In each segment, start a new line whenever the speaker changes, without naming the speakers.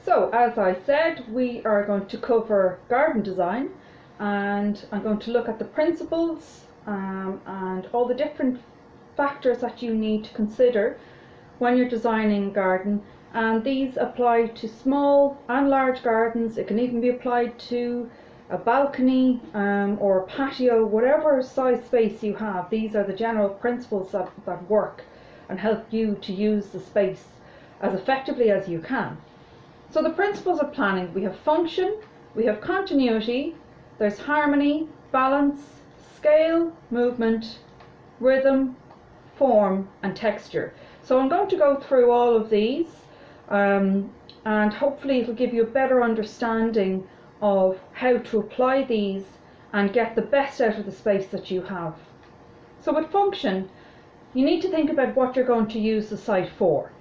So, as I said, we are going to cover garden design, and I'm going to look at the principles and all the different factors that you need to consider when you're designing a garden. And these apply to small and large gardens. It can even be applied to a balcony or a patio, whatever size space you have. These are the general principles that work and help you to use the space as effectively as you can. So the principles of planning: we have function, we have continuity, there's harmony, balance, scale, movement, rhythm, form and texture. So I'm going to go through all of these and hopefully it'll give you a better understanding of how to apply these and get the best out of the space that you have. So with function, you need to think about what you're going to use the site for.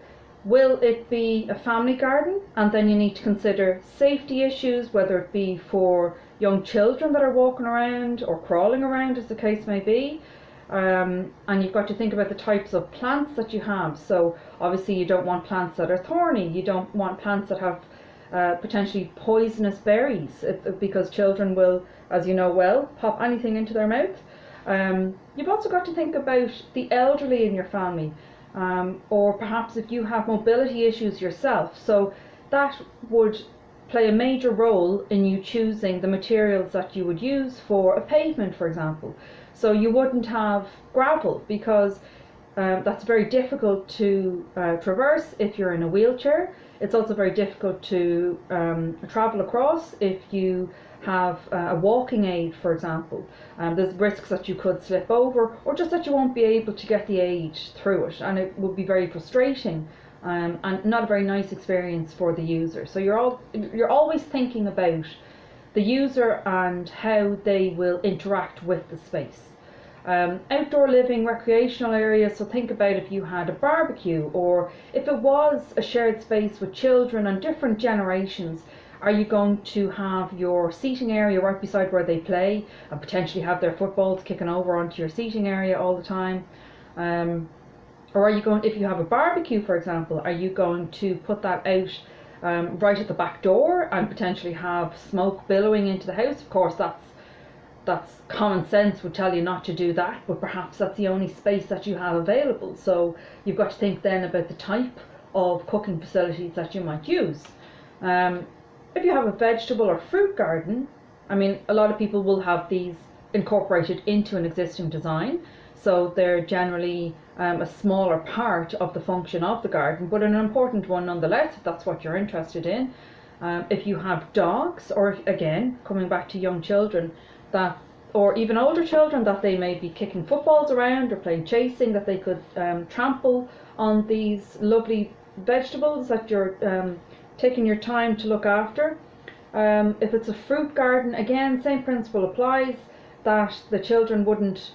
Will it be a family garden? And then you need to consider safety issues, whether it be for young children that are walking around or crawling around, as the case may be. And you've got to think about the types of plants that you have. So obviously you don't want plants that are thorny. You don't want plants that have potentially poisonous berries, because children will, as you know well, pop anything into their mouth. You've also got to think about the elderly in your family. Or perhaps if you have mobility issues yourself. So that would play a major role in you choosing the materials that you would use for a pavement, for example. So you wouldn't have gravel, because that's very difficult to traverse if you're in a wheelchair. It's also very difficult to travel across if you have a walking aid, for example. There's risks that you could slip over, or just that you won't be able to get the aid through it, and it would be very frustrating and not a very nice experience for the user. So you're always thinking about the user and how they will interact with the space. Outdoor living, recreational areas, so think about if you had a barbecue, or if it was a shared space with children and different generations. Are you going to have your seating area right beside where they play and potentially have their footballs kicking over onto your seating area all the time? Or are you going, if you have a barbecue, for example, are you going to put that out right at the back door and potentially have smoke billowing into the house? Of course, that's common sense would tell you not to do that, but perhaps that's the only space that you have available. So you've got to think then about the type of cooking facilities that you might use. If you have a vegetable or fruit garden, I mean, a lot of people will have these incorporated into an existing design, so they're generally a smaller part of the function of the garden, but an important one nonetheless, if that's what you're interested in. If you have dogs, or again, coming back to young children, or even older children, that they may be kicking footballs around or playing chasing, that they could trample on these lovely vegetables that you're taking your time to look after. If it's a fruit garden, again, same principle applies, that the children wouldn't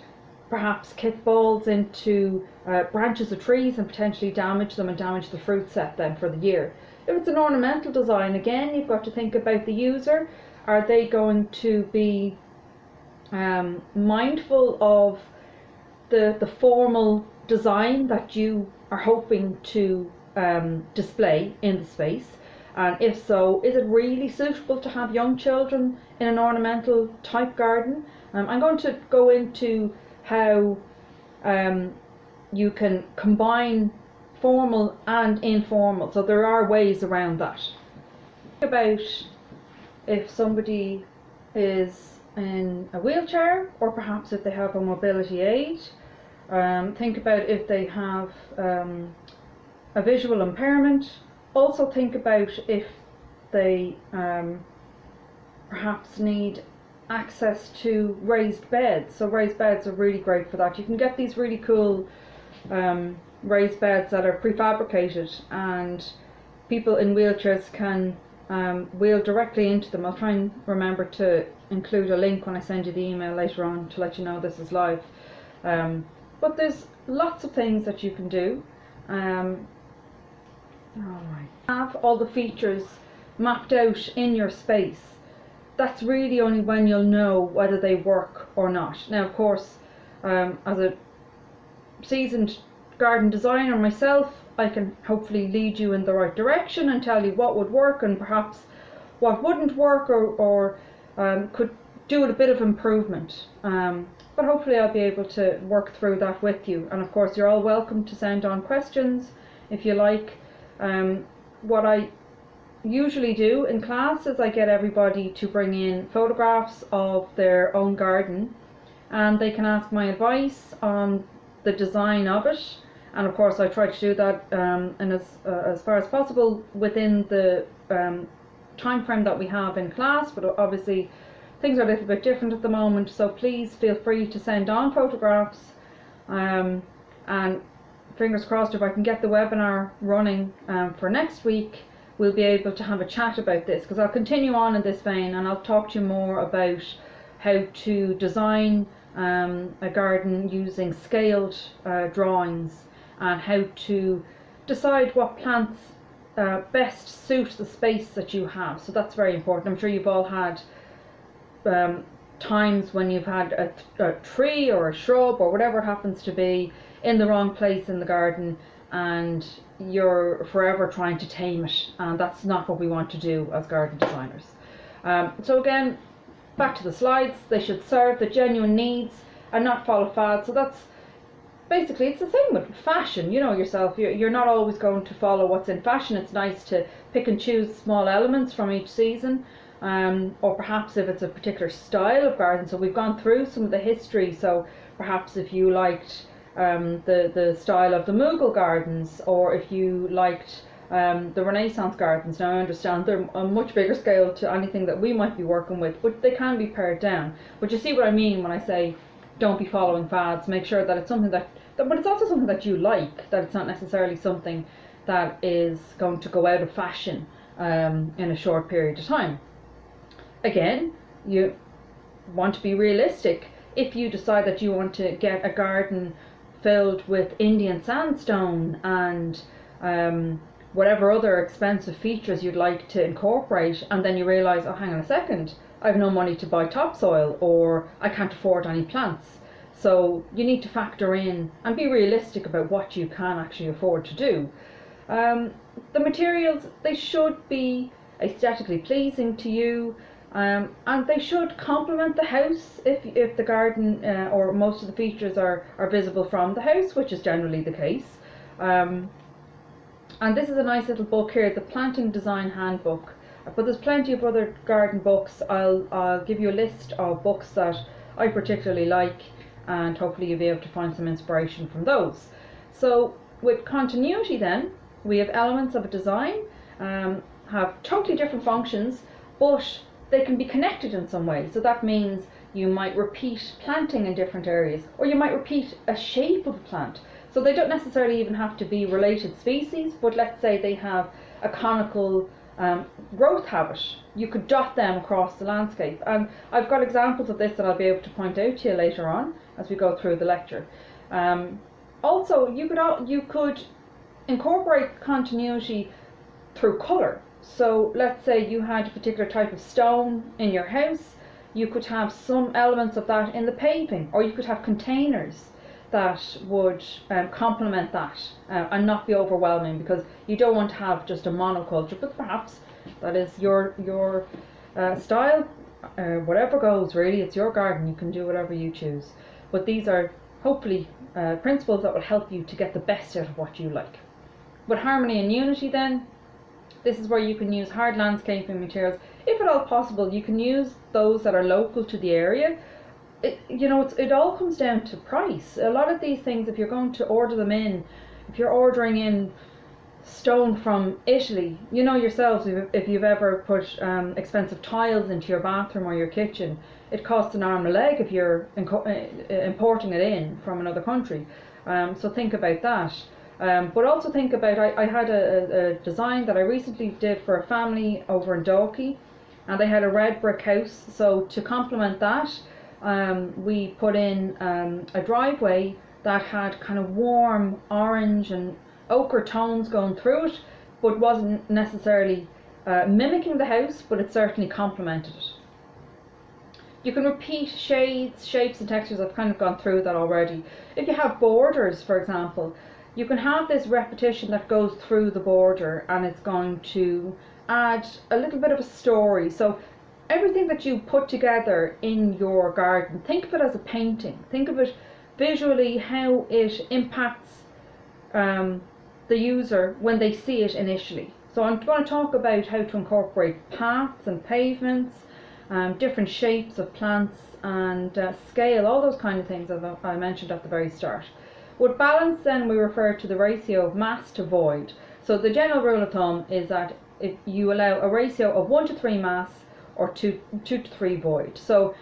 perhaps kick balls into branches of trees and potentially damage them and damage the fruit set then for the year. If it's an ornamental design, again, you've got to think about the user. Are they going to be mindful of the formal design that you are hoping to display in the space? And if so, is it really suitable to have young children in an ornamental type garden? I'm going to go into how you can combine formal and informal. So there are ways around that. Think about if somebody is in a wheelchair, or perhaps if they have a mobility aid. Think about if they have a visual impairment. Also think about if they perhaps need access to raised beds. So raised beds are really great for that. You can get these really cool raised beds that are prefabricated, and people in wheelchairs can wheel directly into them. I'll try and remember to include a link when I send you the email later on to let you know this is live. But there's lots of things that you can do. Alright. Have all the features mapped out in your space. That's really only when you'll know whether they work or not. Now, of course, as a seasoned garden designer myself, I can hopefully lead you in the right direction and tell you what would work and perhaps what wouldn't work, or could do a bit of improvement. But hopefully I'll be able to work through that with you. And of course you're all welcome to send on questions if you like. What I usually do in class is I get everybody to bring in photographs of their own garden, and they can ask my advice on the design of it. And of course I try to do that and as far as possible within the time frame that we have in class, but obviously things are a little bit different at the moment, so please feel free to send on photographs, and fingers crossed if I can get the webinar running for next week, we'll be able to have a chat about this, because I'll continue on in this vein and I'll talk to you more about how to design a garden using scaled drawings, and how to decide what plants best suit the space that you have. So that's very important. I'm sure you've all had times when you've had a tree or a shrub or whatever it happens to be in the wrong place in the garden, and you're forever trying to tame it, and that's not what we want to do as garden designers. So again, back to the slides, they should serve the genuine needs and not follow fads. So that's basically, it's the same with fashion. You know yourself, you're not always going to follow what's in fashion. It's nice to pick and choose small elements from each season, or perhaps if it's a particular style of garden. So we've gone through some of the history, so perhaps if you liked the style of the Mughal gardens, or if you liked the Renaissance gardens. Now I understand they're a much bigger scale to anything that we might be working with, but they can be pared down. But you see what I mean when I say don't be following fads. Make sure that it's something that but it's also something that you like, that it's not necessarily something that is going to go out of fashion in a short period of time. Again, you want to be realistic. If you decide that you want to get a garden filled with Indian sandstone and whatever other expensive features you'd like to incorporate, and then you realise, oh, hang on a second, I've no money to buy topsoil, or I can't afford any plants. So you need to factor in and be realistic about what you can actually afford to do. The materials, they should be aesthetically pleasing to you, and they should complement the house if the garden or most of the features are visible from the house, which is generally the case. And this is a nice little book here, the Planting Design Handbook. But there's plenty of other garden books. I'll give you a list of books that I particularly like, and hopefully you'll be able to find some inspiration from those. So with continuity then, we have elements of a design, have totally different functions, but they can be connected in some way. So that means you might repeat planting in different areas, or you might repeat a shape of a plant. So they don't necessarily even have to be related species, but let's say they have a conical growth habit. You could dot them across the landscape, and I've got examples of this that I'll be able to point out to you later on as we go through the lecture. Also, you could incorporate continuity through colour. So let's say you had a particular type of stone in your house, you could have some elements of that in the paving, or you could have containers that would complement that and not be overwhelming, because you don't want to have just a monoculture, but perhaps that is your style. Whatever goes, really, it's your garden, you can do whatever you choose. But these are hopefully principles that will help you to get the best out of what you like. With harmony and unity then, this is where you can use hard landscaping materials. If at all possible, you can use those that are local to the area. It all comes down to price. A lot of these things, if you're going to order them in, if you're ordering in stone from Italy, you know yourselves, if you've ever put expensive tiles into your bathroom or your kitchen, it costs an arm and a leg if you're importing it in from another country. So think about that. But also think about, I had a design that I recently did for a family over in Dalkey, and they had a red brick house. So to complement that, we put in a driveway that had kind of warm orange and ochre tones going through it, but wasn't necessarily mimicking the house, but it certainly complemented it. You can repeat shades, shapes and textures. I've kind of gone through that already. If you have borders, for example, you can have this repetition that goes through the border, and it's going to add a little bit of a story. So everything that you put together in your garden, think of it as a painting. Think of it visually, how it impacts the user when they see it initially. So I'm going to talk about how to incorporate paths and pavements, different shapes of plants, and scale, all those kind of things as I mentioned at the very start. With balance, then, we refer to the ratio of mass to void. So the general rule of thumb is that if you allow a ratio of 1 to 3 mass or 2 to 3 void. So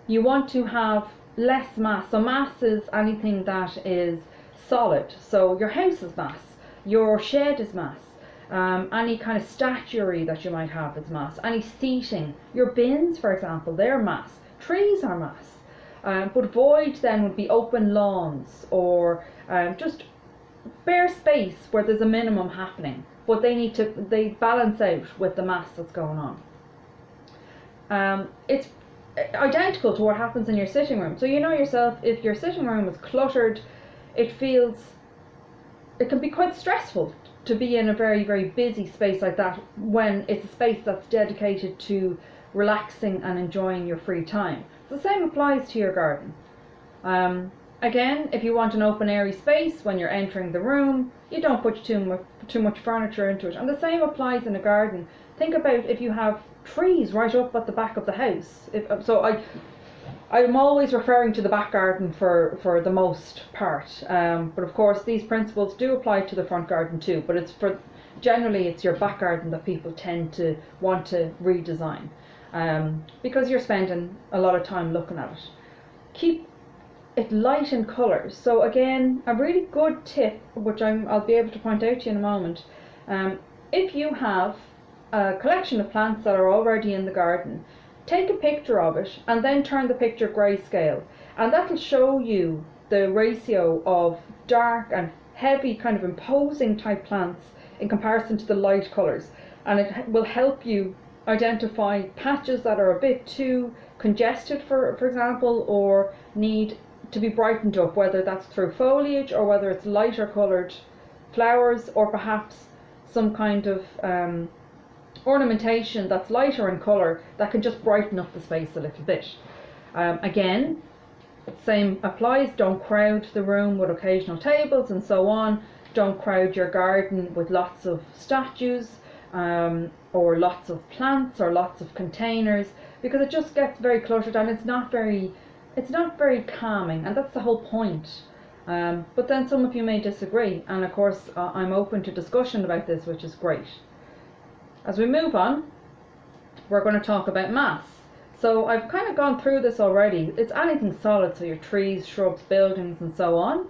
you want to have less mass. So mass is anything that is solid. So your house is mass, your shed is mass, any kind of statuary that you might have is mass, any seating, your bins, for example, they're mass, trees are mass. But void then would be open lawns, or just bare space where there's a minimum happening, but they balance out with the mass that's going on. It's identical to what happens in your sitting room. So you know yourself, if your sitting room is cluttered, it can be quite stressful to be in a very, very busy space like that, when it's a space that's dedicated to relaxing and enjoying your free time. The same applies to your garden. Again, if you want an open airy space when you're entering the room, you don't put too much furniture into it. And the same applies in a garden. Think about if you have trees right up at the back of the house. I'm always referring to the back garden for the most part, but of course these principles do apply to the front garden too, but generally it's your back garden that people tend to want to redesign, because you're spending a lot of time looking at it. Keep it light in colours. So again, a really good tip, which I'll be able to point out to you in a moment, if you have a collection of plants that are already in the garden, take a picture of it and then turn the picture grayscale, and that'll show you the ratio of dark and heavy, kind of imposing type plants in comparison to the light colours, and it will help you identify patches that are a bit too congested, for example, or need to be brightened up, whether that's through foliage or whether it's lighter coloured flowers, or perhaps some kind of ornamentation that's lighter in colour that can just brighten up the space a little bit. Again, same applies. Don't crowd the room with occasional tables and so on. Don't crowd your garden with lots of statues, or lots of plants, or lots of containers, because it just gets very cluttered and it's not very calming, and that's the whole point. But then some of you may disagree, and of course I'm open to discussion about this, which is great. As we move on, we're going to talk about mass. So I've kind of gone through this already. It's anything solid, so your trees, shrubs, buildings and so on.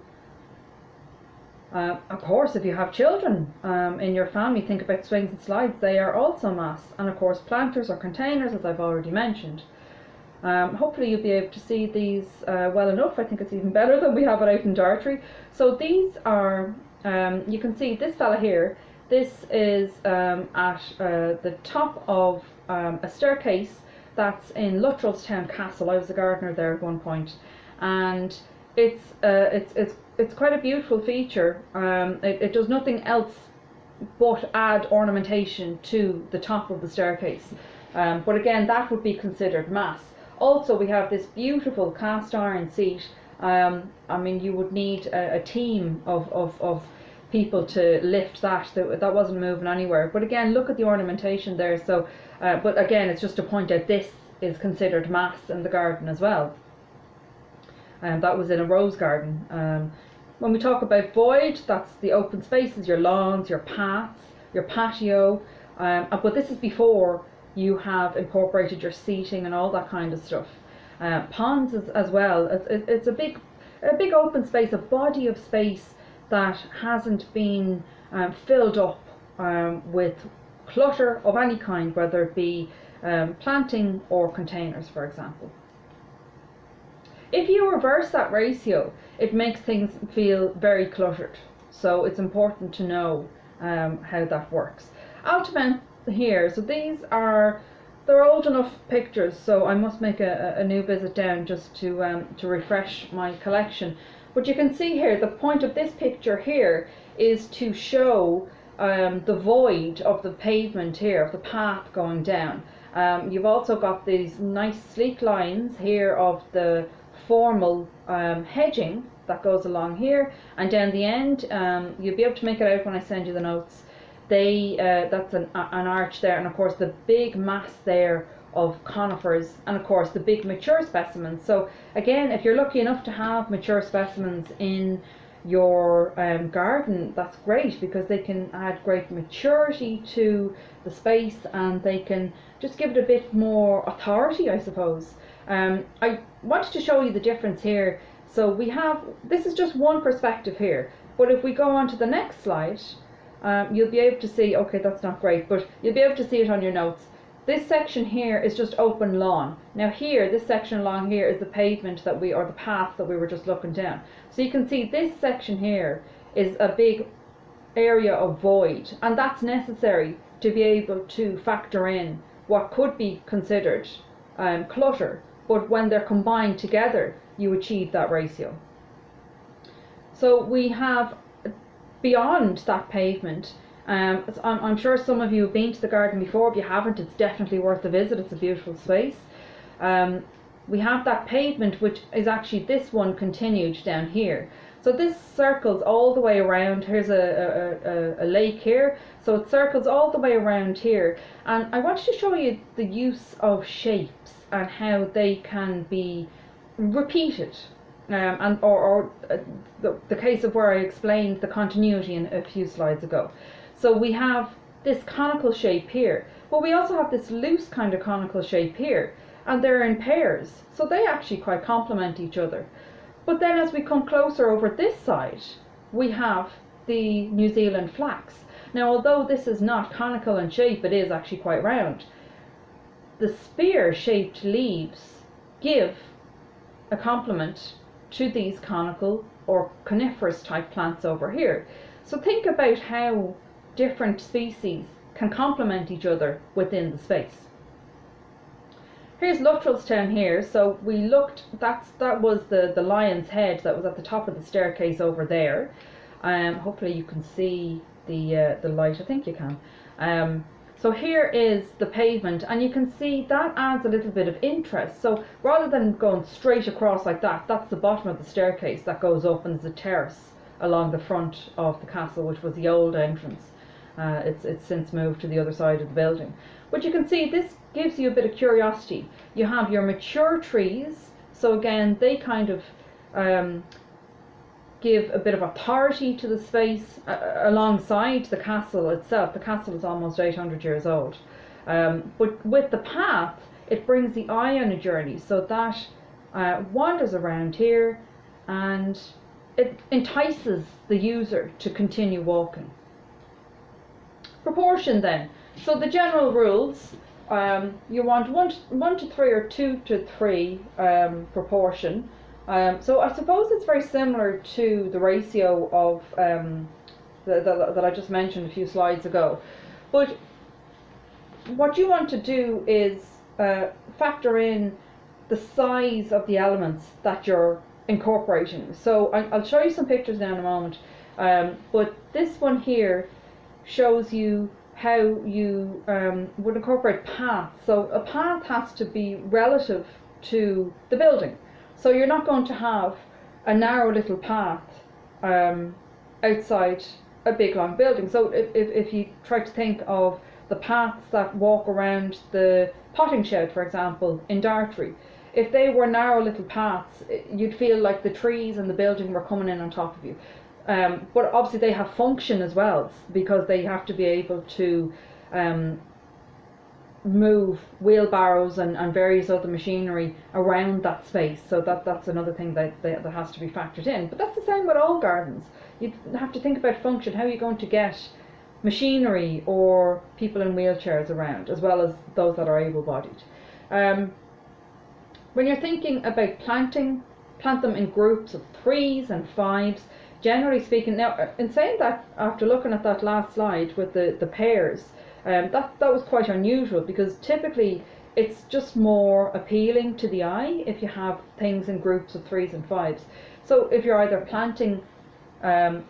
Of course, if you have children in your family, think about swings and slides. They are also mass. And of course planters or containers, as I've already mentioned. Hopefully you'll be able to see these well enough. I think it's even better than we have it out in Dartry. So these are, you can see this fella here. This is at the top of a staircase that's in Luttrellstown Castle. I was a gardener there at one point, and it's quite a beautiful feature. It does nothing else but add ornamentation to the top of the staircase. But again, that would be considered mass. Also, we have this beautiful cast iron seat. I mean, you would need a team of people to lift that wasn't moving anywhere. But again, look at the ornamentation there. So but again, it's just to point out this is considered mass in the garden as well, and that was in a rose garden. When we talk about void, that's the open spaces, your lawns, your paths, your patio, but this is before you have incorporated your seating and all that kind of stuff. Ponds as well. It's a big open space, a body of space that hasn't been filled up with clutter of any kind, whether it be planting or containers, for example. If you reverse that ratio, it makes things feel very cluttered. So it's important to know how that works. Altamount here, so they're old enough pictures, so I must make a new visit down just to refresh my collection. But you can see here, the point of this picture here is to show the void of the pavement here, of the path going down. You've also got these nice sleek lines here of the formal hedging that goes along here, and down the end, you'll be able to make it out when I send you the notes. That's an arch there, and of course the big mass there of conifers, and of course the big mature specimens. So again, if you're lucky enough to have mature specimens in your garden, that's great, because they can add great maturity to the space, and they can just give it a bit more authority, I suppose. I wanted to show you the difference here. So we have, this is just one perspective here, but if we go on to the next slide, you'll be able to see, okay, that's not great, but you'll be able to see it on your notes. This section here is just open lawn. Now here, this section along here is the pavement that or the path that we were just looking down. So you can see this section here is a big area of void, and that's necessary to be able to factor in what could be considered clutter, but when they're combined together, you achieve that ratio. So we have, beyond that pavement, I'm sure some of you have been to the garden before. If you haven't, it's definitely worth a visit. It's a beautiful space. We have that pavement, which is actually this one continued down here. So this circles all the way around. Here's a lake here, so it circles all the way around here. And I wanted to show you the use of shapes and how they can be repeated. The case of where I explained the continuity in a few slides ago. So we have this conical shape here, but we also have this loose kind of conical shape here, and they're in pairs, so they actually quite complement each other. But then as we come closer over this side, we have the New Zealand flax. Now, although this is not conical in shape, it is actually quite round. The spear-shaped leaves give a complement to these conical or coniferous type plants over here. So think about how different species can complement each other within the space. Here's Luttrellstown here. So we looked, that was the lion's head that was at the top of the staircase over there. Hopefully you can see the light. I think you can. So here is the pavement, and you can see that adds a little bit of interest. So rather than going straight across like that, that's the bottom of the staircase that goes up, and there's a terrace along the front of the castle, which was the old entrance. It's since moved to the other side of the building. But you can see this gives you a bit of curiosity. You have your mature trees, so again they kind of give a bit of authority to the space alongside the castle itself. The castle is almost 800 years old. But with the path, it brings the eye on a journey, so that wanders around here, and it entices the user to continue walking. Proportion then. So the general rules, you want 1 to 3 or 2 to 3 proportion. So I suppose it's very similar to the ratio of that I just mentioned a few slides ago. But what you want to do is factor in the size of the elements that you're incorporating. So I'll show you some pictures now in a moment. But this one here shows you how you would incorporate paths. So a path has to be relative to the building. So you're not going to have a narrow little path outside a big long building. So if you try to think of the paths that walk around the potting shed, for example, in Dartry, if they were narrow little paths, you'd feel like the trees and the building were coming in on top of you. But obviously they have function as well, because they have to be able to move wheelbarrows and various other machinery around that space. So that's another thing that has to be factored in. But that's the same with all gardens. You have to think about function. How are you going to get machinery or people in wheelchairs around, as well as those that are able-bodied? When you're thinking about planting, plant them in groups of 3s and 5s. Generally speaking, now in saying that, after looking at that last slide with the pairs, that was quite unusual, because typically it's just more appealing to the eye if you have things in groups of 3s and 5s. So if you're either planting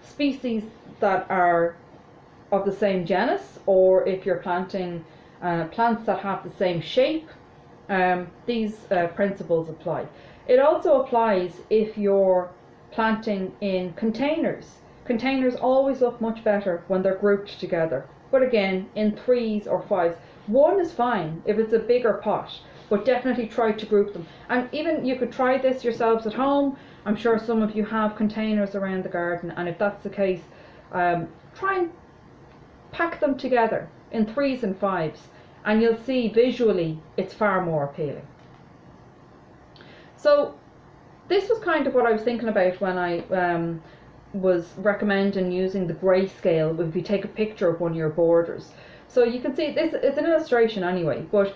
species that are of the same genus, or if you're planting plants that have the same shape, these principles apply. It also applies if you're planting in containers. Containers always look much better when they're grouped together. But again, in 3s or 5s, 1 is fine if it's a bigger pot, but definitely try to group them. And even you could try this yourselves at home. I'm sure some of you have containers around the garden, and if that's the case, try and pack them together in 3s and 5s, and you'll see visually it's far more appealing. So this was kind of what I was thinking about when I was recommending using the grayscale if you take a picture of one of your borders. So you can see this, it's an illustration anyway, but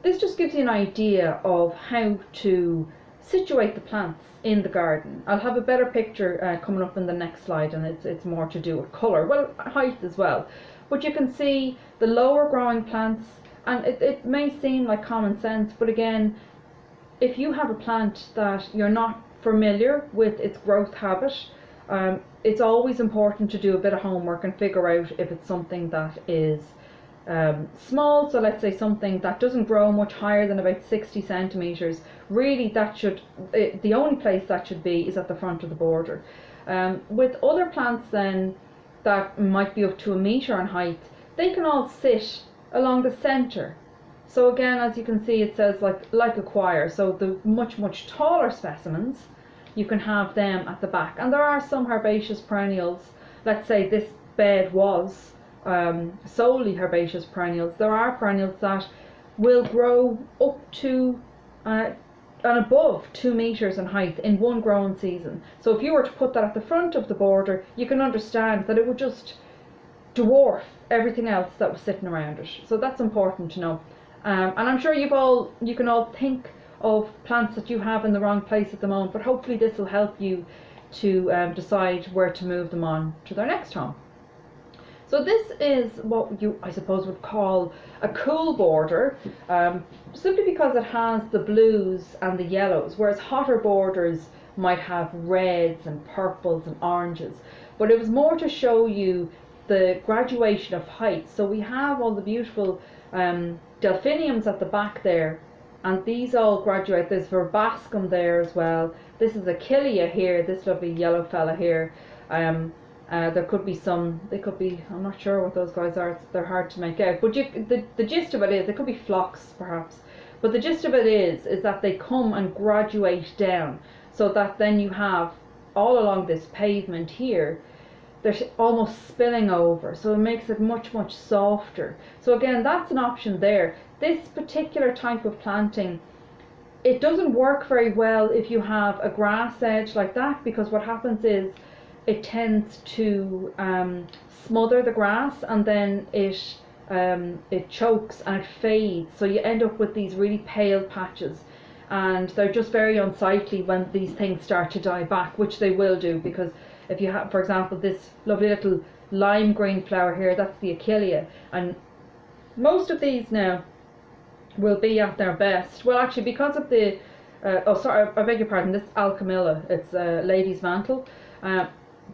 this just gives you an idea of how to situate the plants in the garden. I'll have a better picture coming up in the next slide, and it's more to do with colour, well, height as well. But you can see the lower growing plants, and it may seem like common sense, but again, if you have a plant that you're not familiar with its growth habit, it's always important to do a bit of homework and figure out if it's something that is small. So let's say something that doesn't grow much higher than about 60 centimetres. Really, that should, the only place that should be is at the front of the border. With other plants then that might be up to 1 metre in height, they can all sit along the centre. So again, as you can see, it says like a choir. So the much taller specimens, you can have them at the back. And there are some herbaceous perennials. Let's say this bed was solely herbaceous perennials. There are perennials that will grow up to and above 2 metres in height in one growing season. So if you were to put that at the front of the border, you can understand that it would just dwarf everything else that was sitting around it. So that's important to know. And I'm sure you can all think of plants that you have in the wrong place at the moment, but hopefully this will help you to decide where to move them on to their next home. So this is what you, I suppose, would call a cool border, simply because it has the blues and the yellows, whereas hotter borders might have reds and purples and oranges. But it was more to show you the graduation of height. So we have all the beautiful delphiniums at the back there, and these all graduate. There's verbascum there as well. This is achillea here, this lovely yellow fella here. There could be some, they could be, I'm not sure what those guys are, they're hard to make out, but the gist of it is, they could be phlox perhaps, but the gist of it is that they come and graduate down, so that then you have all along this pavement here, they're almost spilling over, so it makes it much softer. So again, that's an option there. This particular type of planting, it doesn't work very well if you have a grass edge like that, because what happens is it tends to smother the grass, and then it chokes and it fades, so you end up with these really pale patches, and they're just very unsightly when these things start to die back, which they will do, because if you have, for example, this lovely little lime green flower here, that's the achillea, and most of these now will be at their best. Well, actually, because of the oh sorry, I beg your pardon, this is Alchemilla, it's a lady's mantle,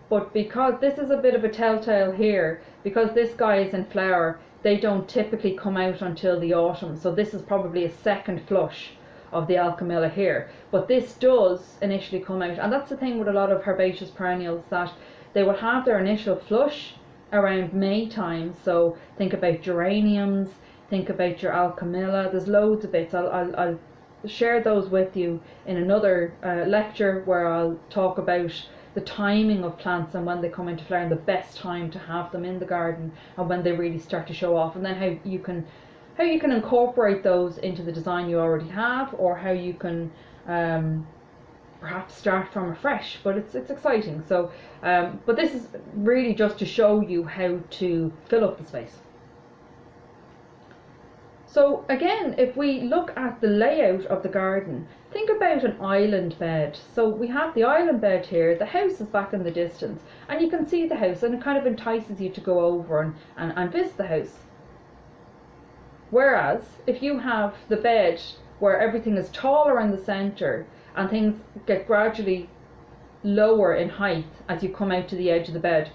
but because this is a bit of a telltale here, because this guy is in flower, they don't typically come out until the autumn, so this is probably a second flush of the Alchemilla here, but this does initially come out, and that's the thing with a lot of herbaceous perennials, that they will have their initial flush around May time. So think about geraniums, think about your Alchemilla, there's loads of bits. I'll share those with you in another lecture, where I'll talk about the timing of plants and when they come into flower, and the best time to have them in the garden, and when they really start to show off, and then how you can incorporate those into the design you already have, or how you can perhaps start from afresh. But it's exciting. So but this is really just to show you how to fill up the space. So again, if we look at the layout of the garden, think about an island bed. So we have the island bed here, the house is back in the distance, and you can see the house, and it kind of entices you to go over and visit the house. Whereas if you have the bed where everything is taller in the centre and things get gradually lower in height as you come out to the edge of the bed,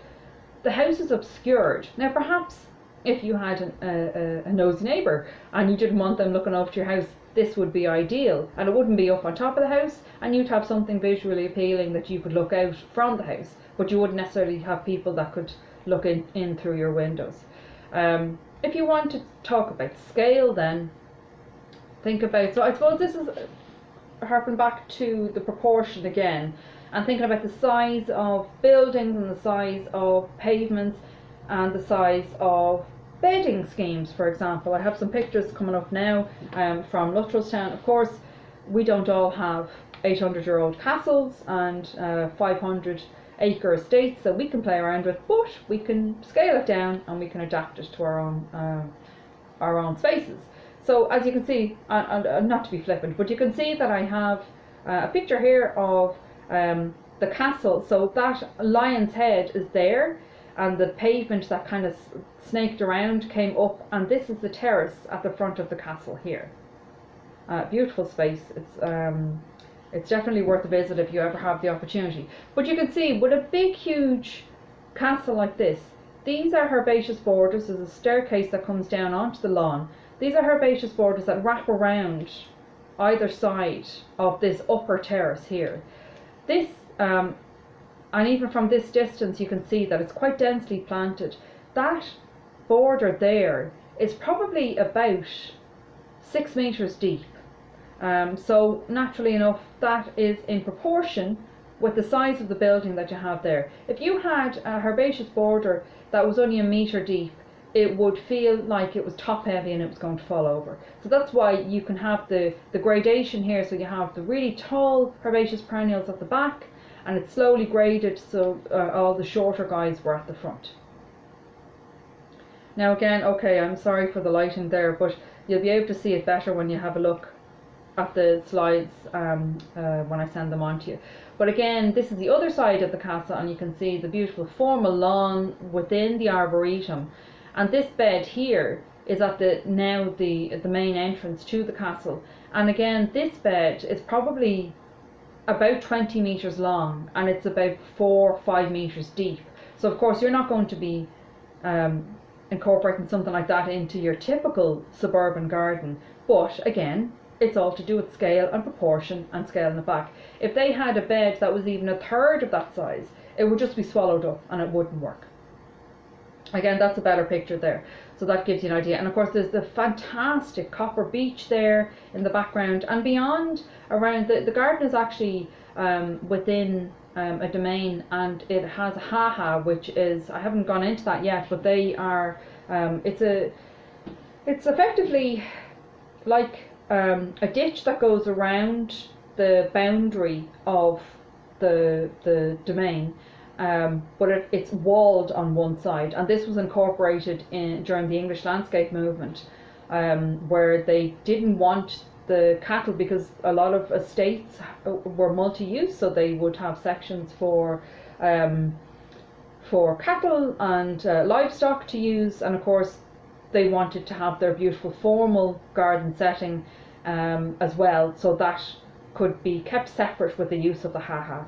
the house is obscured. Now perhaps if you had a nosy neighbour and you didn't want them looking over to your house, this would be ideal, and it wouldn't be up on top of the house, and you'd have something visually appealing that you could look out from the house, but you wouldn't necessarily have people that could look in through your windows. If you want to talk about scale, then think about, so I suppose this is harping back to the proportion again, and thinking about the size of buildings and the size of pavements and the size of bedding schemes, for example. I have some pictures coming up now from Luttrellstown. Of course, we don't all have 800-year-old castles and 500-acre estates that we can play around with, but we can scale it down and we can adapt it to our own spaces. So as you can see, not to be flippant, but you can see that I have a picture here of the castle. So that lion's head is there, and the pavement that kind of snaked around came up, and this is the terrace at the front of the castle here. Beautiful space. It's definitely worth a visit if you ever have the opportunity. But you can see with a big huge castle like this, these are herbaceous borders. There's a staircase that comes down onto the lawn. These are herbaceous borders that wrap around either side of this upper terrace here. This, and even from this distance you can see that it's quite densely planted. That border there is probably about 6 meters deep. So naturally enough, that is in proportion with the size of the building that you have there. If you had a herbaceous border that was only 1 meter deep, it would feel like it was top heavy and it was going to fall over. So that's why you can have the gradation here. So you have the really tall herbaceous perennials at the back, and it's slowly graded, so all the shorter guys were at the front. Now again, okay, I'm sorry for the lighting there, but you'll be able to see it better when you have a look at the slides when I send them on to you. But again, this is the other side of the castle, and you can see the beautiful formal lawn within the arboretum. And this bed here is at the main entrance to the castle. And again, this bed is probably about 20 meters long, and it's about 4 or 5 meters deep. So of course you're not going to be incorporating something like that into your typical suburban garden. But again, it's all to do with scale and proportion and scale in the back. If they had a bed that was even 1/3 of that size, it would just be swallowed up and it wouldn't work. Again, that's a better picture there, so that gives you an idea. And of course there's the fantastic Copper Beach there in the background, and beyond, around the garden is actually within a domain, and it has a ha-ha, which is, I haven't gone into that yet, but they are it's effectively like a ditch that goes around the boundary of the domain. But it's walled on one side, and this was incorporated during the English landscape movement, where they didn't want the cattle, because a lot of estates were multi-use, so they would have sections for cattle and livestock to use, and of course they wanted to have their beautiful formal garden setting as well, so that could be kept separate with the use of the ha-ha.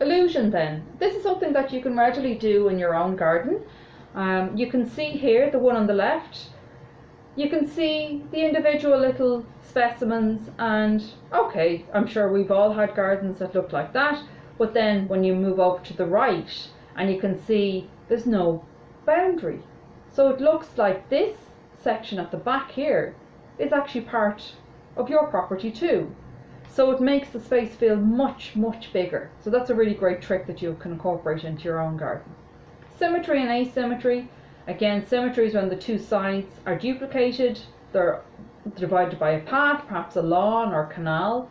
Illusion then. This is something that you can readily do in your own garden. You can see here, the one on the left, you can see the individual little specimens, and okay, I'm sure we've all had gardens that look like that, but then when you move over to the right, and you can see there's no boundary. So it looks like this section at the back here is actually part of your property too. So it makes the space feel much, much bigger. So that's a really great trick that you can incorporate into your own garden. Symmetry and asymmetry. Again, symmetry is when the two sides are duplicated. They're divided by a path, perhaps a lawn or canal.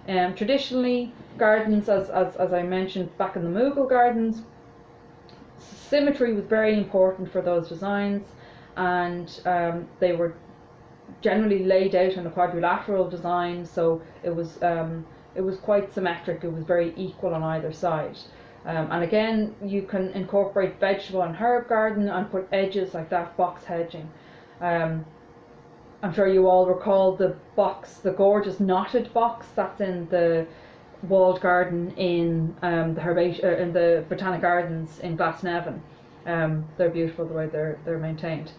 Traditionally, gardens, as I mentioned back in the Mughal gardens, symmetry was very important for those designs, and they were generally laid out in a quadrilateral design, so it was quite symmetric. It was very equal on either side. And again, you can incorporate vegetable and herb garden and put edges like that, box hedging. Um, I'm sure you all recall the box, the gorgeous knotted box that's in the walled garden in in the Botanic Gardens in Glasnevin. They're beautiful the way they're maintained.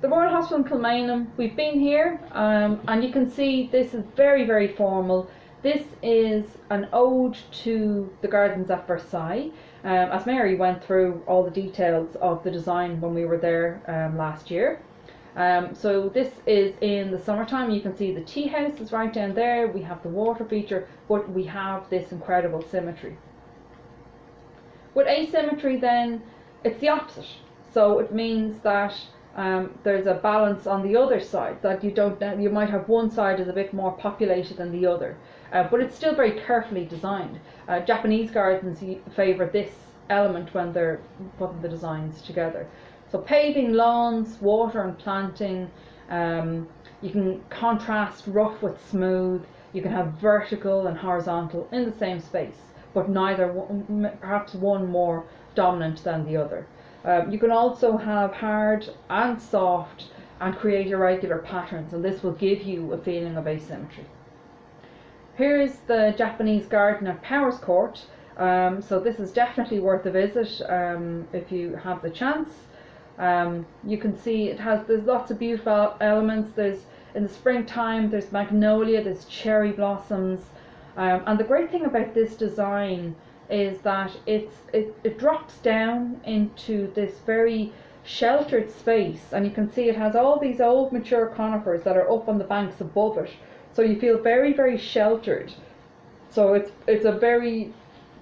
The Royal Hospital in Kilmainham, we've been here, and you can see this is very, very formal. This is an ode to the gardens at Versailles, as Mary went through all the details of the design when we were there last year. So this is in the summertime. You can see the tea house is right down there. We have the water feature, but we have this incredible symmetry. With asymmetry then, it's the opposite. So it means that there's a balance on the other side, that you might have one side is a bit more populated than the other, but it's still very carefully designed. Japanese gardens favour this element when they're putting the designs together. So paving, lawns, water and planting, you can contrast rough with smooth, you can have vertical and horizontal in the same space, but perhaps one more dominant than the other. You can also have hard and soft and create irregular patterns, and this will give you a feeling of asymmetry. Here's the Japanese garden at Powerscourt. So this is definitely worth a visit if you have the chance. You can see there's lots of beautiful elements. In the springtime there's magnolia, there's cherry blossoms, and the great thing about this design is that it drops down into this very sheltered space, and you can see it has all these old mature conifers that are up on the banks above it, so you feel very, very sheltered. So it's a very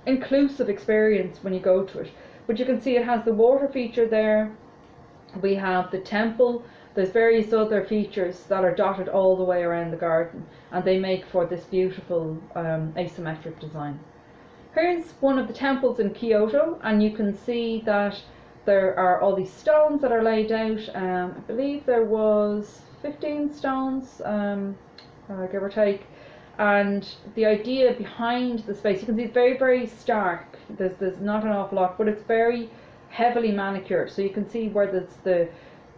inclusive experience when you go to it. But you can see it has the water feature there. We have the temple. There's various other features that are dotted all the way around the garden, and they make for this beautiful asymmetric design. Here's one of the temples in Kyoto, and you can see that there are all these stones that are laid out. I believe there was 15 stones, give or take. And the idea behind the space, you can see it's very, very stark. There's not an awful lot, but it's very heavily manicured. So you can see where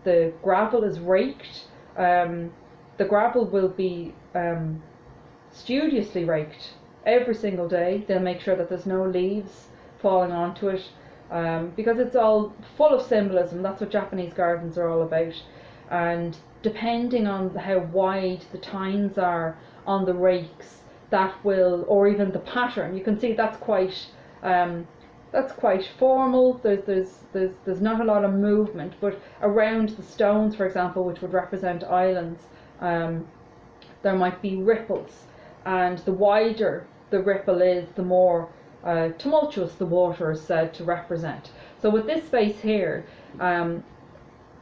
the gravel is raked. The gravel will be studiously raked every single day. They'll make sure that there's no leaves falling onto it, because it's all full of symbolism. That's what Japanese gardens are all about. And depending on how wide the tines are on the rakes, or even the pattern, you can see that's quite formal. There's not a lot of movement, but around the stones, for example, which would represent islands, there might be ripples, and the wider the ripple is, the more tumultuous the water is said to represent. So with this space here,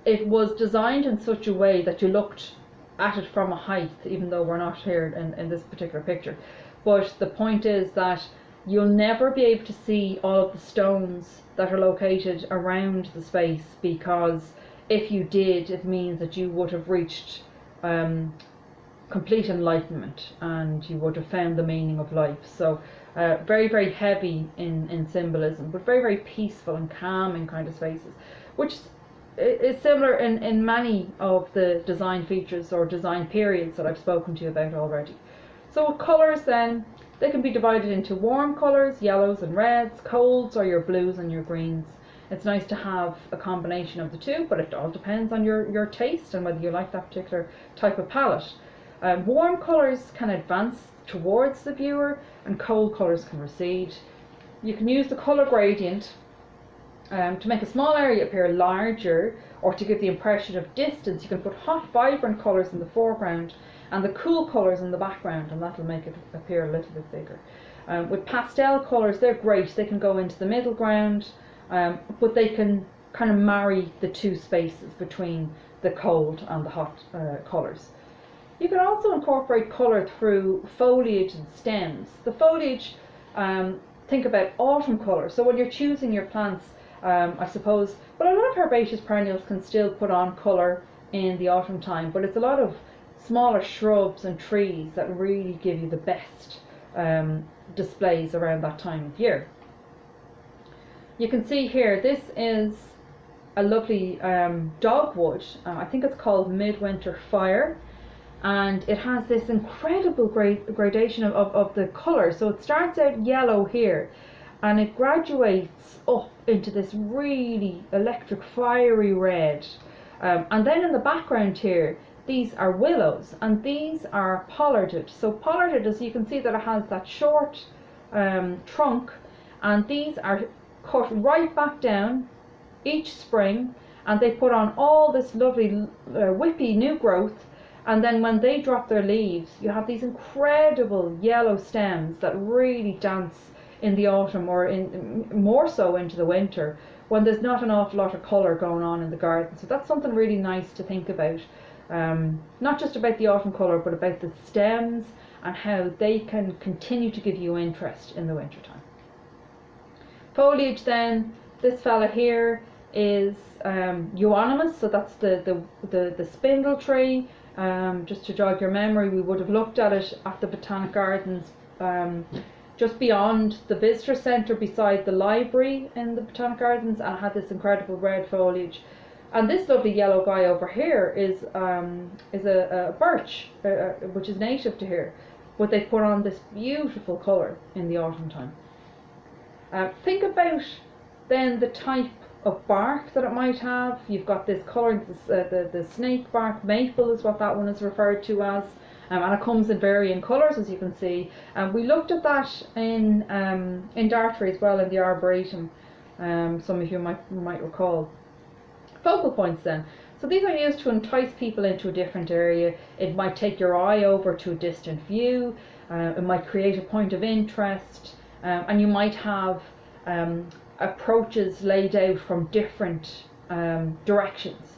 it was designed in such a way that you looked at it from a height, even though we're not here in this particular picture. But the point is that you'll never be able to see all of the stones that are located around the space, because if you did, it means that you would have reached complete enlightenment and you would have found the meaning of life. So very, very heavy in symbolism, but very, very peaceful and calming kind of spaces, which is similar in many of the design features or design periods that I've spoken to you about already. So with colours then, they can be divided into warm colours, yellows and reds, colds are your blues and your greens. It's nice to have a combination of the two, but it all depends on your taste and whether you like that particular type of palette. Warm colours can advance towards the viewer and cold colours can recede. You can use the colour gradient to make a small area appear larger, or to give the impression of distance. You can put hot, vibrant colours in the foreground and the cool colours in the background, and that'll make it appear a little bit bigger. With pastel colours, they're great. They can go into the middle ground, but they can kind of marry the two spaces between the cold and the hot colours. You can also incorporate colour through foliage and stems. The foliage, think about autumn colour. So when you're choosing your plants, I suppose, but a lot of herbaceous perennials can still put on colour in the autumn time, but it's a lot of smaller shrubs and trees that really give you the best displays around that time of year. You can see here, this is a lovely dogwood. I think it's called Midwinter Fire, and it has this incredible gradation of the colour. So it starts out yellow here, and it graduates up into this really electric fiery red. And then in the background here, these are willows, and these are pollarded. So pollarded, as you can see, that it has that short trunk, and these are cut right back down each spring, and they put on all this lovely whippy new growth. And then when they drop their leaves, you have these incredible yellow stems that really dance in the autumn, or in more so into the winter, when there's not an awful lot of colour going on in the garden. So that's something really nice to think about. Not just about the autumn colour, but about the stems and how they can continue to give you interest in the winter time. Foliage then, this fella here is euonymus, so that's the spindle tree. Just to jog your memory, we would have looked at it at the Botanic Gardens, just beyond the visitor centre, beside the library in the Botanic Gardens, and it had this incredible red foliage. And this lovely yellow guy over here is a birch, which is native to here, but they put on this beautiful colour in the autumn time. Think about then the type of bark that it might have. You've got this colour, the snake bark, maple is what that one is referred to as, and it comes in varying colours, as you can see. We looked at that in Dartry as well, in the Arboretum, some of you might recall. Focal points then. So these are used to entice people into a different area. It might take your eye over to a distant view, it might create a point of interest, and you might have approaches laid out from different directions.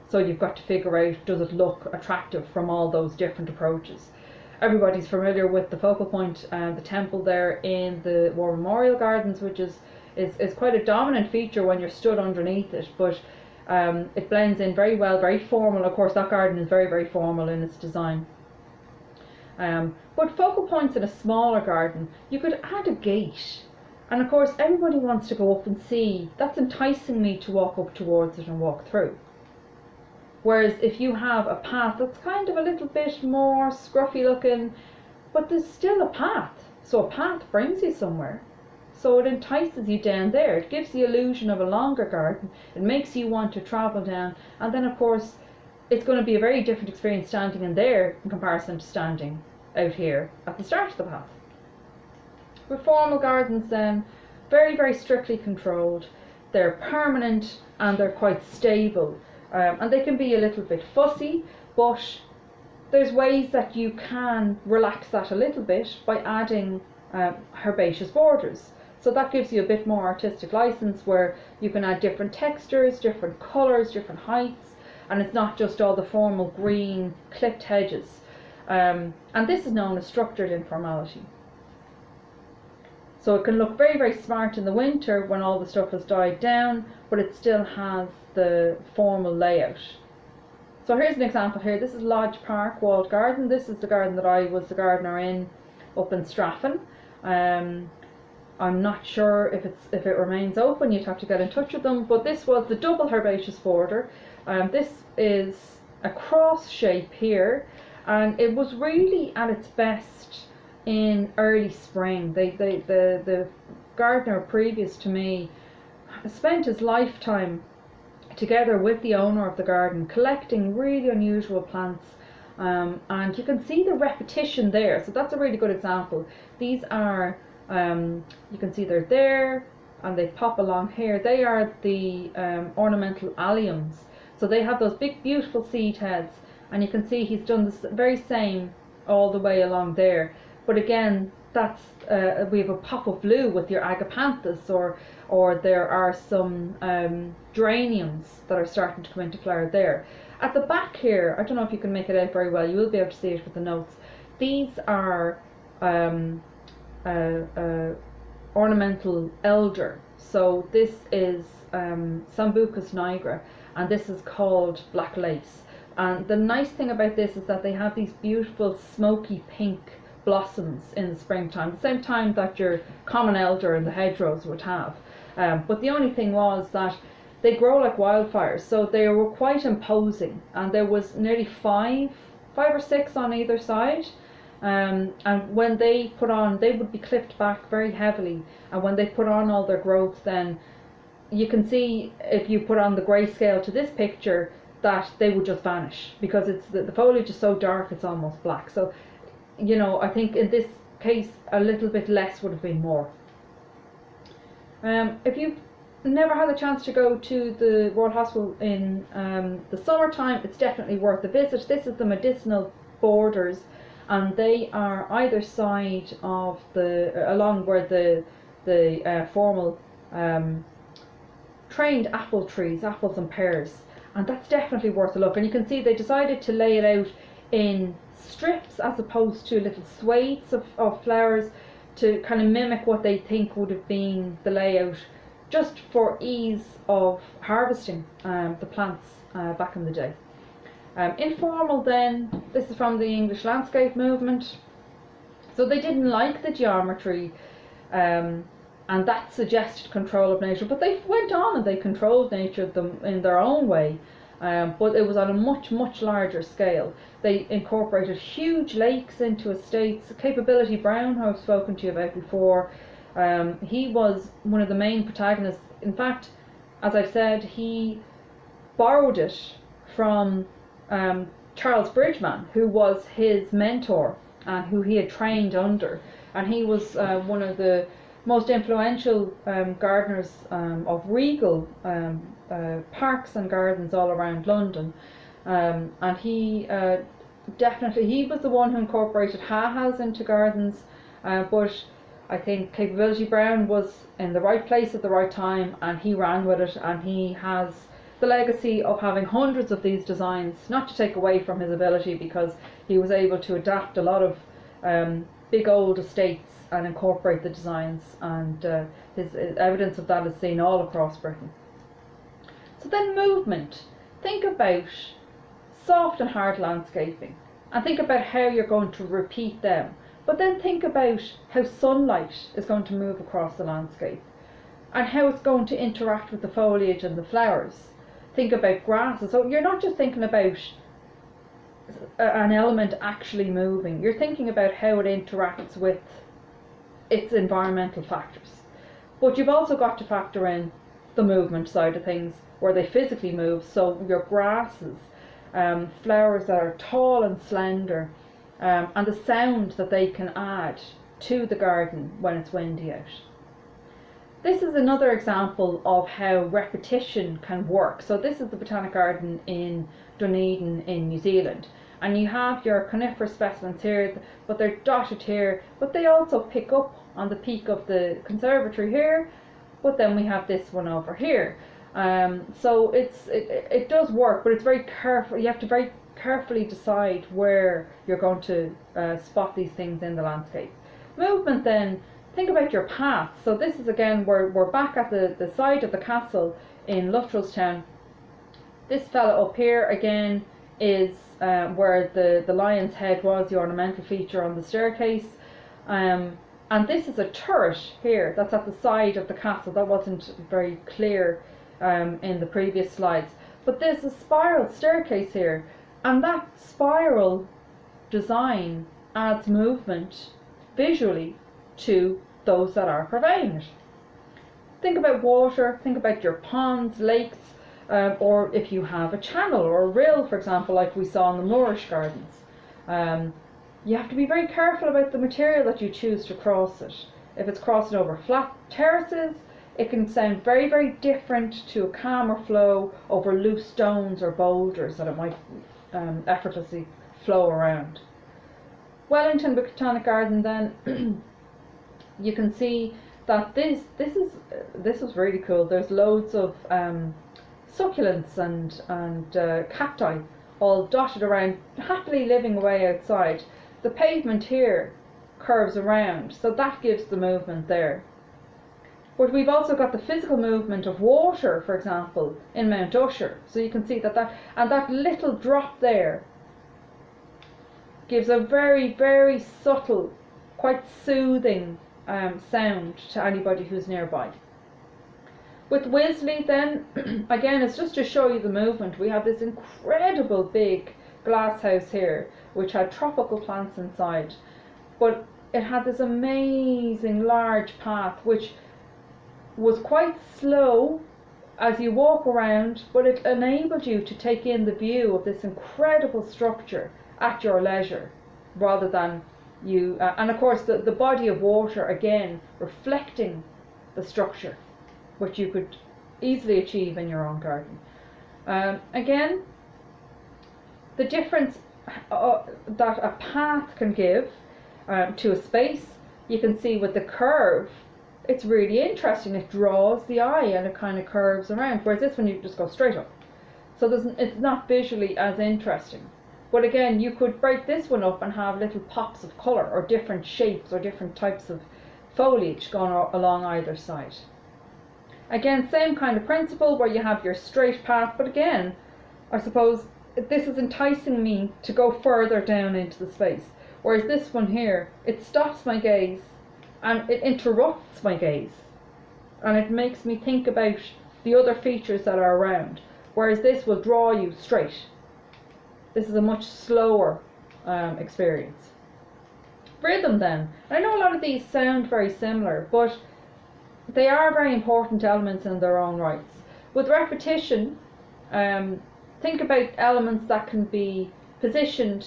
So you've got to figure out, does it look attractive from all those different approaches? Everybody's familiar with the focal point, the temple there in the War Memorial Gardens, which is quite a dominant feature when you're stood underneath it, but it blends in very well, very formal. Of course, that garden is very, very formal in its design. But focal points in a smaller garden, you could add a gate. And of course, everybody wants to go up and see. That's enticing me to walk up towards it and walk through. Whereas if you have a path that's kind of a little bit more scruffy looking, but there's still a path. So a path brings you somewhere. So it entices you down there. It gives the illusion of a longer garden. It makes you want to travel down. And then of course, it's going to be a very different experience standing in there in comparison to standing out here at the start of the path. With formal gardens then, very, very strictly controlled. They're permanent and they're quite stable. And they can be a little bit fussy, but there's ways that you can relax that a little bit by adding herbaceous borders. So that gives you a bit more artistic license, where you can add different textures, different colours, different heights, and it's not just all the formal green clipped hedges. And this is known as structured informality. So it can look very, very smart in the winter when all the stuff has died down, but it still has the formal layout. So here's an example here. This is Lodge Park Walled Garden. This is the garden that I was the gardener in up in Straffan. I'm not sure if it remains open. You'd have to get in touch with them. But this was the double herbaceous border. This is a cross shape here, and it was really at its best in early spring. The gardener previous to me spent his lifetime together with the owner of the garden collecting really unusual plants, and you can see the repetition there. So that's a really good example. These are you can see they're there and they pop along here. They are the ornamental alliums. So they have those big beautiful seed heads, and you can see he's done the very same all the way along there. But again, that's we have a pop of blue with your agapanthus, or there are some geraniums that are starting to come into flower there. At the back here, I don't know if you can make it out very well, you will be able to see it with the notes. These are ornamental elder. So this is Sambucus nigra, and this is called black lace. And the nice thing about this is that they have these beautiful smoky pink blossoms in the springtime, the same time that your common elder and the hedgerows would have. But the only thing was that they grow like wildfires, so they were quite imposing, and there was nearly five or six on either side. And when they put on, they would be clipped back very heavily, and when they put on all their growth, then you can see, if you put on the grayscale to this picture, that they would just vanish, because it's the foliage is so dark it's almost black. So, you know, I think in this case a little bit less would have been more. If you've never had a chance to go to the Royal Hospital in the summertime, it's definitely worth a visit. This is the medicinal borders, and they are either side of along where the formal trained apple trees, apples and pears, and that's definitely worth a look. And you can see they decided to lay it out in strips as opposed to little swathes of flowers, to kind of mimic what they think would have been the layout, just for ease of harvesting the plants back in the day. Informal then, this is from the English landscape movement. So they didn't like the geometry, and that suggested control of nature, but they went on and they controlled nature in their own way, but it was on a much larger scale. They incorporated huge lakes into estates. Capability Brown, who I've spoken to you about before, he was one of the main protagonists. In fact, as I've said, he borrowed it from Charles Bridgman, who was his mentor and who he had trained under, and he was one of the most influential gardeners of regal parks and gardens all around London, and he was the one who incorporated ha-has into gardens, but I think Capability Brown was in the right place at the right time, and he ran with it, and he has the legacy of having hundreds of these designs, not to take away from his ability, because he was able to adapt a lot of big old estates and incorporate the designs, and his evidence of that is seen all across Britain. So then movement. Think about soft and hard landscaping, and think about how you're going to repeat them. But then think about how sunlight is going to move across the landscape, and how it's going to interact with the foliage and the flowers. Think about grasses. So you're not just thinking about an element actually moving, you're thinking about how it interacts with its environmental factors. But you've also got to factor in the movement side of things, where they physically move. So your grasses, flowers that are tall and slender, and the sound that they can add to the garden when it's windy out. This is another example of how repetition can work. So this is the Botanic Garden in Dunedin in New Zealand, and you have your coniferous specimens here, but they're dotted here, but they also pick up on the peak of the conservatory here, but then we have this one over here. So it does work, but it's very careful. You have to very carefully decide where you're going to spot these things in the landscape. Movement then, think about your paths. So this is again, we're back at the side of the castle in Luftrostown. This fella up here again is where the lion's head was, the ornamental feature on the staircase. And this is a turret here that's at the side of the castle. That wasn't very clear in the previous slides. But there's a spiral staircase here, and that spiral design adds movement visually to those that are purveying it. Think about water, think about your ponds, lakes, or if you have a channel or a rill, for example, like we saw in the Moorish gardens. You have to be very careful about the material that you choose to cross it. If it's crossing over flat terraces, it can sound very different to a calmer flow over loose stones or boulders that it might effortlessly flow around. Wellington Botanic Garden then, you can see that this is really cool. There's loads of succulents and cacti all dotted around, happily living away outside. The pavement here curves around, so that gives the movement there. But we've also got the physical movement of water, for example, in Mount Usher. So you can see that little drop there gives a very subtle, quite soothing sound to anybody who's nearby. With Wisley then, again, it's just to show you the movement. We have this incredible big glass house here, which had tropical plants inside, but it had this amazing large path, which was quite slow as you walk around, but it enabled you to take in the view of this incredible structure at your leisure, rather than you, and of course the body of water again reflecting the structure, which you could easily achieve in your own garden. Again, the difference that a path can give to a space, you can see with the curve, it's really interesting. It draws the eye and it kind of curves around, whereas this one you just go straight up. So it's not visually as interesting. But again, you could break this one up and have little pops of colour or different shapes or different types of foliage going along either side. Again, same kind of principle where you have your straight path, but again, I suppose this is enticing me to go further down into the space. Whereas this one here, it stops my gaze and it interrupts my gaze. And it makes me think about the other features that are around. Whereas this will draw you straight. This is a much slower experience. Rhythm then. I know a lot of these sound very similar, but they are very important elements in their own rights. With repetition, think about elements that can be positioned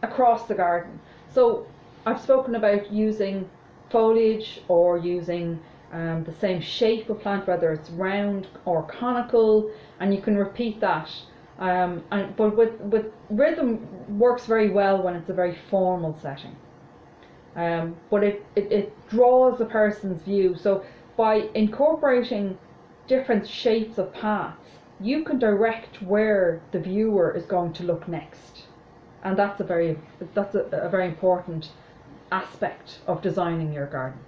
across the garden. So I've spoken about using foliage or using the same shape of plant, whether it's round or conical, and you can repeat that. But with rhythm works very well when it's a very formal setting. But it draws the person's view. So by incorporating different shapes of paths, you can direct where the viewer is going to look next, and that's a very important aspect of designing your garden.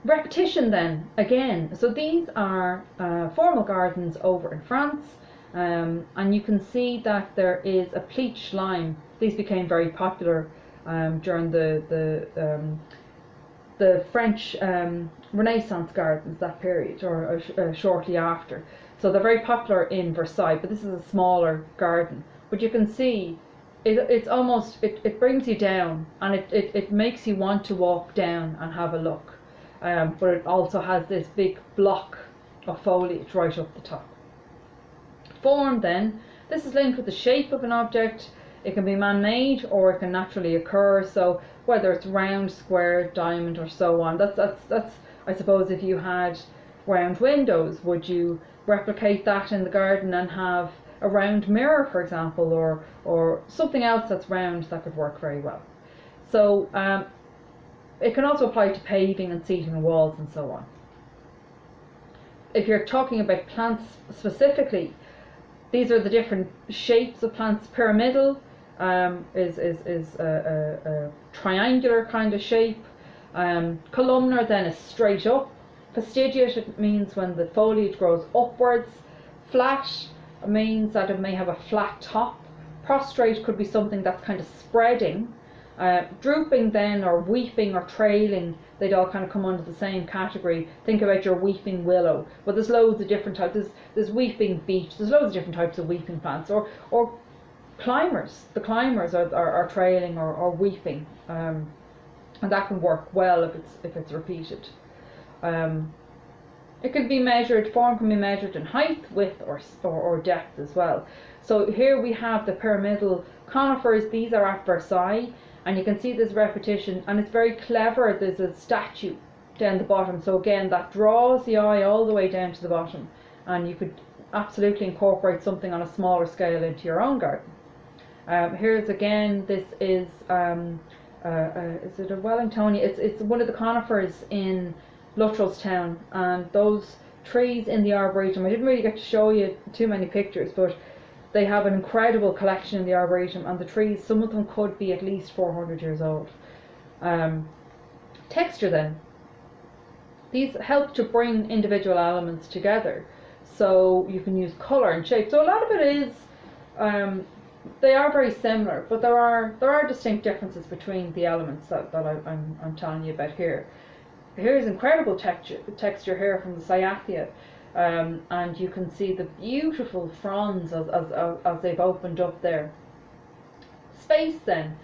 Repetition then, again, so these are formal gardens over in France, and you can see that there is a pleach lime. These became very popular during the French Renaissance gardens, that period, or shortly after. So they're very popular in Versailles, but this is a smaller garden. But you can see it's almost, it brings you down, and it makes you want to walk down and have a look. But it also has this big block of foliage right up the top. Form then, this is linked with the shape of an object. It can be man-made or it can naturally occur, so whether it's round, square, diamond or so on. That's I suppose if you had round windows, would you replicate that in the garden and have a round mirror, for example, or something else that's round that could work very well. So it can also apply to paving and seating and walls and so on. If you're talking about plants specifically, these are the different shapes of plants. Pyramidal is a triangular kind of shape. Columnar then is straight up. Fastigiate, it means when the foliage grows upwards. Flat means that it may have a flat top. Prostrate could be something that's kind of spreading. Drooping then, or weeping or trailing, they'd all kind of come under the same category. Think about your weeping willow, but there's loads of different types. There's weeping beech, there's loads of different types of weeping plants, or climbers. The climbers are trailing or weeping, and that can work well if it's repeated. It can be measured, form can be measured in height, width or depth as well. So here we have the pyramidal conifers. These are at Versailles, and you can see this repetition, and it's very clever. There's a statue down the bottom, so again that draws the eye all the way down to the bottom, and you could absolutely incorporate something on a smaller scale into your own garden. Here's again, this is it a Wellingtonia? It's one of the conifers in Luttrellstown, and those trees in the Arboretum, I didn't really get to show you too many pictures, but they have an incredible collection in the Arboretum, and the trees, some of them could be at least 400 years old. Texture then. These help to bring individual elements together, so you can use colour and shape. So a lot of it is, they are very similar, but there are distinct differences between the elements that I'm telling you about here. here's incredible texture here from the Cyathea, and you can see the beautiful fronds as they've opened up there. Space then.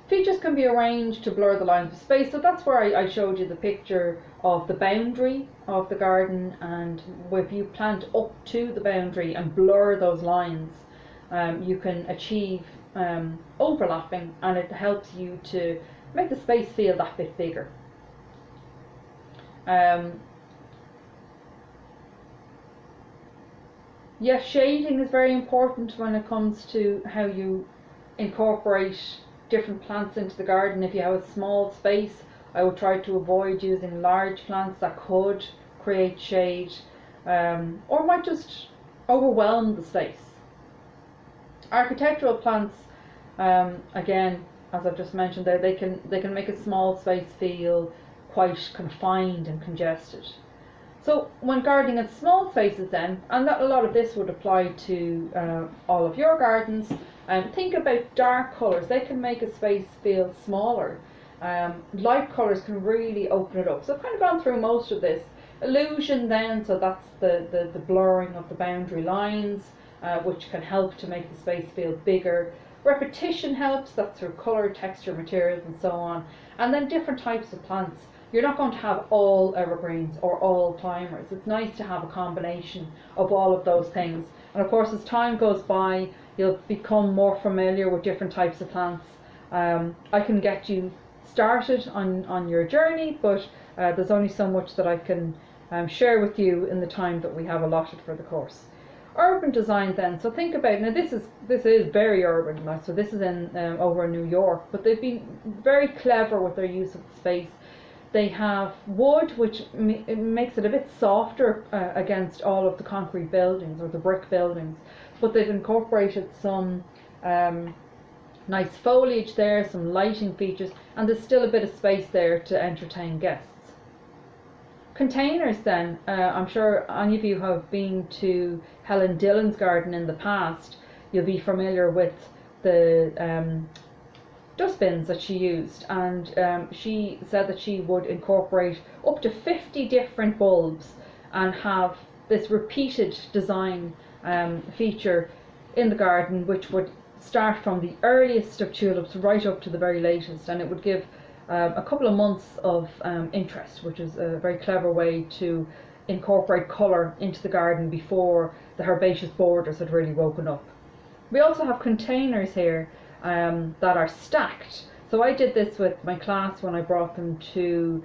Features can be arranged to blur the lines of space, so that's where I showed you the picture of the boundary of the garden, and if you plant up to the boundary and blur those lines, you can achieve overlapping, and it helps you to make the space feel that bit bigger. Yes, shading is very important when it comes to how you incorporate different plants into the garden. If you have a small space, I would try to avoid using large plants that could create shade, or might just overwhelm the space. Architectural plants, again, as I've just mentioned there, they can make a small space feel quite confined and congested. So when gardening in small spaces then, and a lot of this would apply to all of your gardens, think about dark colours. They can make a space feel smaller. Light colours can really open it up. So I've kind of gone through most of this. Illusion then, so that's the blurring of the boundary lines, which can help to make the space feel bigger. Repetition helps, that's through colour, texture, materials and so on. And then different types of plants. You're not going to have all evergreens or all climbers. It's nice to have a combination of all of those things. And of course, as time goes by, you'll become more familiar with different types of plants. I can get you started on your journey, but there's only so much that I can share with you in the time that we have allotted for the course. Urban design then, so think about, now this is very urban, so this is in over in New York, but they've been very clever with their use of the space. They have wood, which makes it a bit softer against all of the concrete buildings or the brick buildings, but they've incorporated some nice foliage there, some lighting features, and there's still a bit of space there to entertain guests. Containers then, I'm sure any of you have been to Helen Dillon's garden in the past. You'll be familiar with the dustbins that she used, and she said that she would incorporate up to 50 different bulbs and have this repeated design feature in the garden, which would start from the earliest of tulips right up to the very latest, and it would give a couple of months of interest, which is a very clever way to incorporate colour into the garden before the herbaceous borders had really woken up. We also have containers here that are stacked. So I did this with my class when I brought them to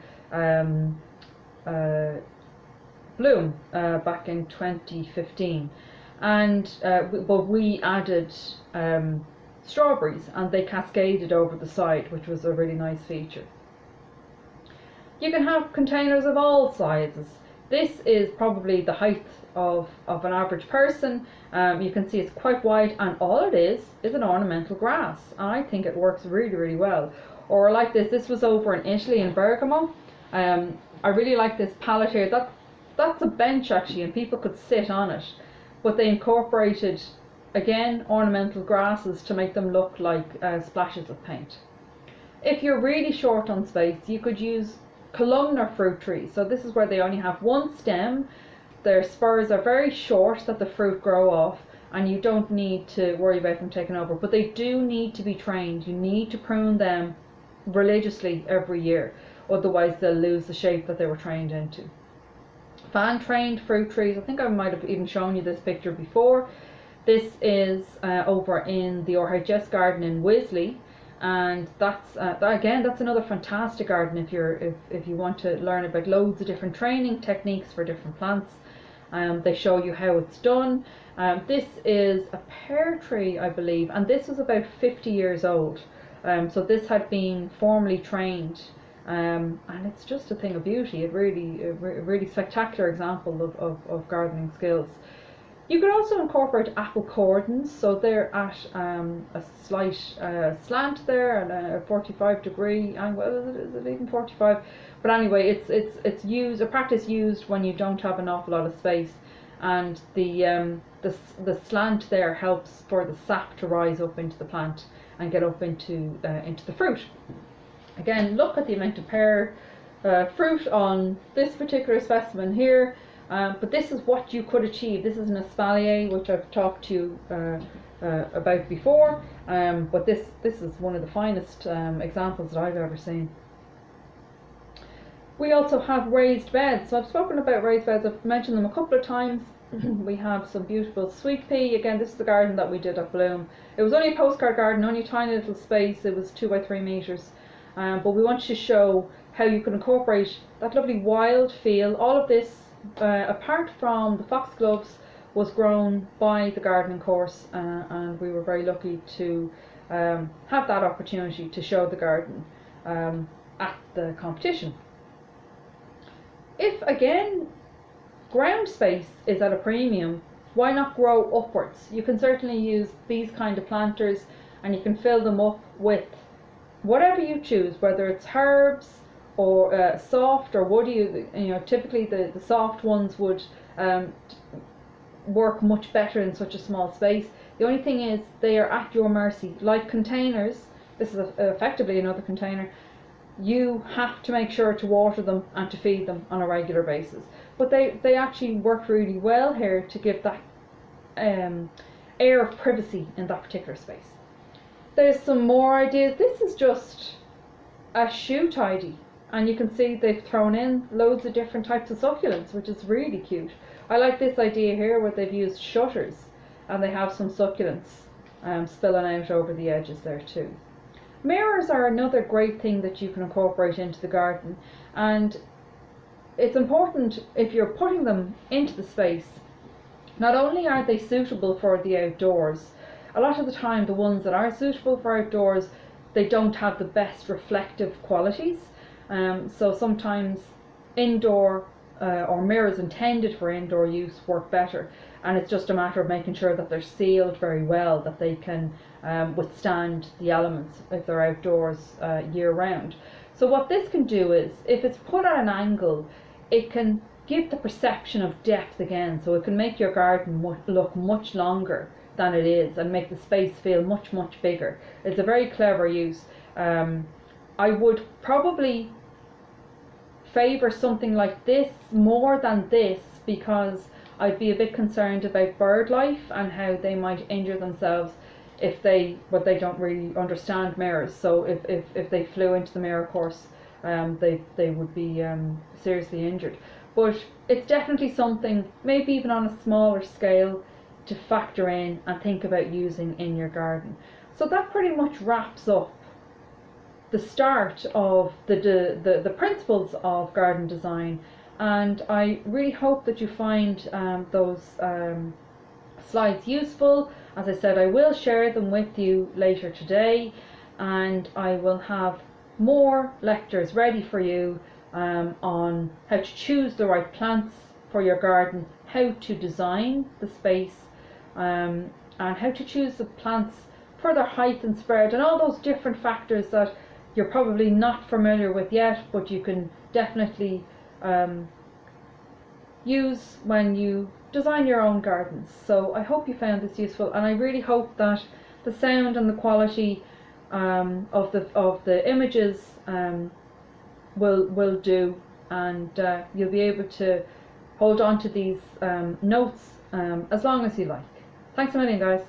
Bloom back in 2015, and but we added strawberries and they cascaded over the side, which was a really nice feature. You can have containers of all sizes. This is probably the height of an average person. You can see it's quite wide, and all it is an ornamental grass. I think it works really, really well. Or like this was over in Italy, in Bergamo. I really like this palette here. That's a bench actually, and people could sit on it. But they incorporated, again, ornamental grasses to make them look like splashes of paint. If you're really short on space, you could use columnar fruit trees. So this is where they only have one stem. Their spurs are very short that the fruit grow off, and you don't need to worry about them taking over, but they do need to be trained. You need to prune them religiously every year, otherwise they'll lose the shape that they were trained into. Fan trained fruit trees, I think I might have even shown you this picture before. This is over in the RHS garden in Wisley, and that's again, that's another fantastic garden if you want to learn about loads of different training techniques for different plants. They show you how it's done. This is a pear tree, I believe, and this is about 50 years old. So this had been formally trained, and it's just a thing of beauty. A really spectacular example of gardening skills. You could also incorporate apple cordons, so they're at a slight slant there and a 45-degree angle. Is it even 45? But anyway, it's used, a practice used when you don't have an awful lot of space, and the slant there helps for the sap to rise up into the plant and get up into the fruit. Again, look at the amount of pear fruit on this particular specimen here, but this is what you could achieve. This is an espalier, which I've talked to you about before, but this is one of the finest examples that I've ever seen. We also have raised beds. So I've spoken about raised beds, I've mentioned them a couple of times. We have some beautiful sweet pea. Again, this is the garden that we did at Bloom. It was only a postcard garden, only a tiny little space. It was 2 by 3 meters, but we wanted to show how you can incorporate that lovely wild feel. All of this, apart from the foxgloves, was grown by the gardening course, and we were very lucky to have that opportunity to show the garden at the competition. If again ground space is at a premium, why not grow upwards? You can certainly use these kind of planters, and you can fill them up with whatever you choose, whether it's herbs or soft or woody. You know, typically the soft ones would work much better in such a small space. The only thing is they are at your mercy. Like containers, this is effectively another container. You have to make sure to water them and to feed them on a regular basis. But they actually work really well here to give that air of privacy in that particular space. There's some more ideas. This is just a shoe tidy, and you can see they've thrown in loads of different types of succulents, which is really cute. I like this idea here where they've used shutters and they have some succulents spilling out over the edges there too. Mirrors are another great thing that you can incorporate into the garden, and it's important if you're putting them into the space. Not only are they suitable for the outdoors, a lot of the time the ones that are suitable for outdoors, they don't have the best reflective qualities, so sometimes indoor or mirrors intended for indoor use work better, and it's just a matter of making sure that they're sealed very well, that they can withstand the elements if they're outdoors year round. So what this can do is, if it's put at an angle, it can give the perception of depth again, so it can make your garden look much longer than it is and make the space feel much bigger. It's a very clever use. I would probably favour something like this more than this, because I'd be a bit concerned about bird life and how they might injure themselves if they don't really understand mirrors. So if they flew into the mirror course, they would be seriously injured. But it's definitely something, maybe even on a smaller scale, to factor in and think about using in your garden. So that pretty much wraps up the start of the principles of garden design, and I really hope that you find those slides useful. As I said, I will share them with you later today, and I will have more lectures ready for you on how to choose the right plants for your garden, how to design the space, and how to choose the plants for their height and spread, and all those different factors that you're probably not familiar with yet, but you can definitely use when you design your own gardens. So I hope you found this useful, and I really hope that the sound and the quality of the images will do, and you'll be able to hold on to these notes as long as you like. Thanks a million, guys.